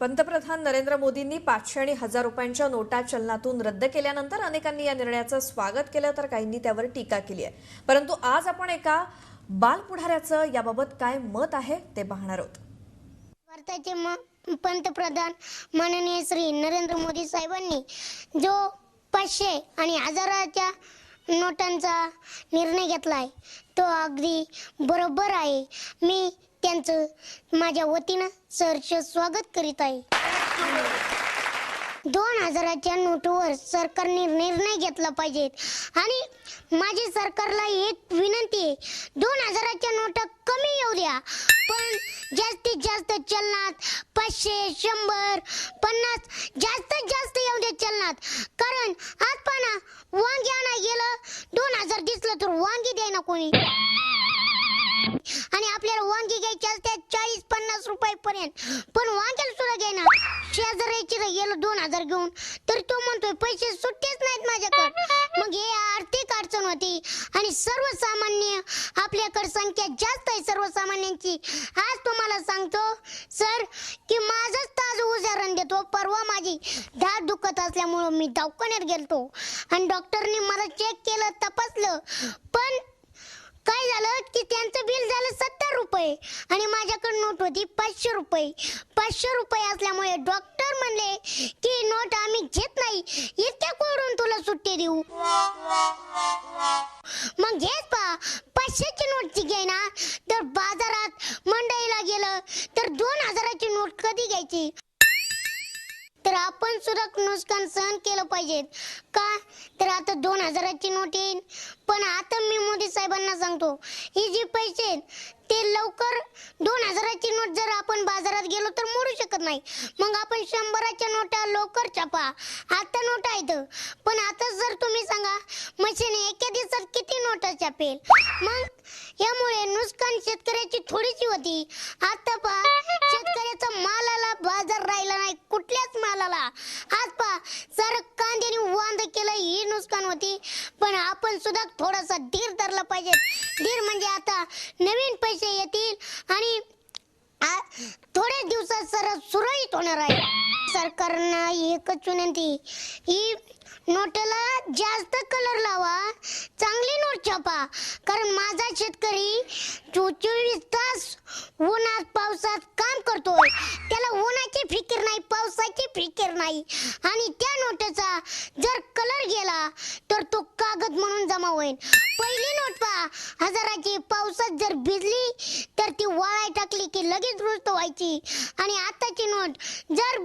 पंतप्रधान नरेंद्र मोदींनी 500 आणि 1000 रुपयांच्या नोटा चलनातून रद्द केल्यानंतर अनेकांनी या निर्णयाचं स्वागत केलं तर काहींनी त्यावर टीका केली आहे। परंतु आज आपण एका बालपुढाऱ्याचं याबाबत काय मत आहे ते पाहणार आहोत। भारताचे पंतप्रधान माननीय श्री नरेंद्र मोदी साहेबांनी जो 500 आणि 1000च्या नोटांचा निर्णय घेतलाय तो अगदी बरोबर आहे। मी त्यांचं माझ्या वतीनं सहर्ष स्वागत करीत आहे। 2000च्या नोटवर सरकारने निर्णय घेतला पाहिजे आणि माझी सरकारला एक विनंती आहे, 2000च्या नोटा कमी येऊ द्या, पण जास्तीत जास्त चलनात 500, 100, 50 जास्तीत जास्त येऊ दे चलनात। कारण आज पाना वांगी आणा गेलं 2000 दिसलं तर वांगी द्यायना कोणी, आणि आपल्याला वांगी घ्यायची असते 40-50 रुपये पर्यंत, पण वांग्याला सुद्धा घ्यायना। शेजाऱ्याची गेलो 2000 घेऊन तर तो म्हणतोय पैसे सुट्टेच नाहीत माझ्याकडे। मग हे आर्थिक अडचण होती आणि सर्वसामान्य आपल्याकडे संख्या जास्त आहे सर्वसामान्यांची। आज तुम्हाला सांगतो सर की माझंच ताजं उदाहरण देतो। परवा माझी दाढ दुखत असल्यामुळे मी दवाखान्यात गेलतो आणि डॉक्टरने मला चेक केलं, तपासलं, पण काय झालं की त्यांचं बिल झालं 70 रुपये आणि माझ्याकडे नोट होती 500 रुपये। 500 रुपये असल्यामुळे डॉक्टर म्हणले की नोट आम्ही घेत नाही, इतक्या कोडून तुला सुट्टी देऊ। मग घेत पा 500ची नोटची घ्यायना तर बाजारात मंडईला गेलं तर 2000ची नोट कधी घ्यायची। तर आपण सुद्धा नुकसान सहन केलं पाहिजे का। तर आता 2000ची नोट येईल, पण आता मी मोदी साहेबांना सांगतो ही जी पैसे ते लवकर 2000ची नोट जर आपण बाजारात गेलो तर मोडू शकत नाही। मग आपण 100च्या नोटा लवकर छापा, आता नोट आहेत, पण आता जर तुम्ही सांगा मशीन एका दिवसात किती नोटा छापेल। मग यामुळे नुकसान शेतकऱ्याची थोडीशी होती। आता पहा शेतकऱ्याचा मालाला बाजार राहिला नाही, कुठल्याच मालाला। आज पहा सारं कांद्याने वांद केलं, ही नुकसान होती, पण आपण सुद्धा थोडासा धीर धरला पाहिजे। धीर म्हणजे आता नवीन पैसे येतील आणि थोड्या दिवसात सर सुरळीत होणार आहे। सरकारनं एकच विनंती, ही नोटला जास्त कलर लावा, चांगली नोट छापा, कारण माझा शेतकरी 24 तास उन्हात पावसात काम करतोय, त्याला उन्हाची फिकीर नाही, पावसाची फिकीर नाही, आणि त्या नोटेचा जर कलर गेला तर तो कागद म्हणून जमा होईल। पहिली नोट पहा 1000ची पावसात जर भिजली तर ती वाळाय टाकली की लगेच रुस्त व्हायची, आणि आताची नोट जर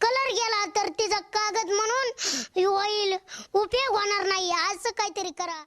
कलर गेला तर तिचा कागद म्हणून होईल, उपयोग होणार नाही। असं काहीतरी करा।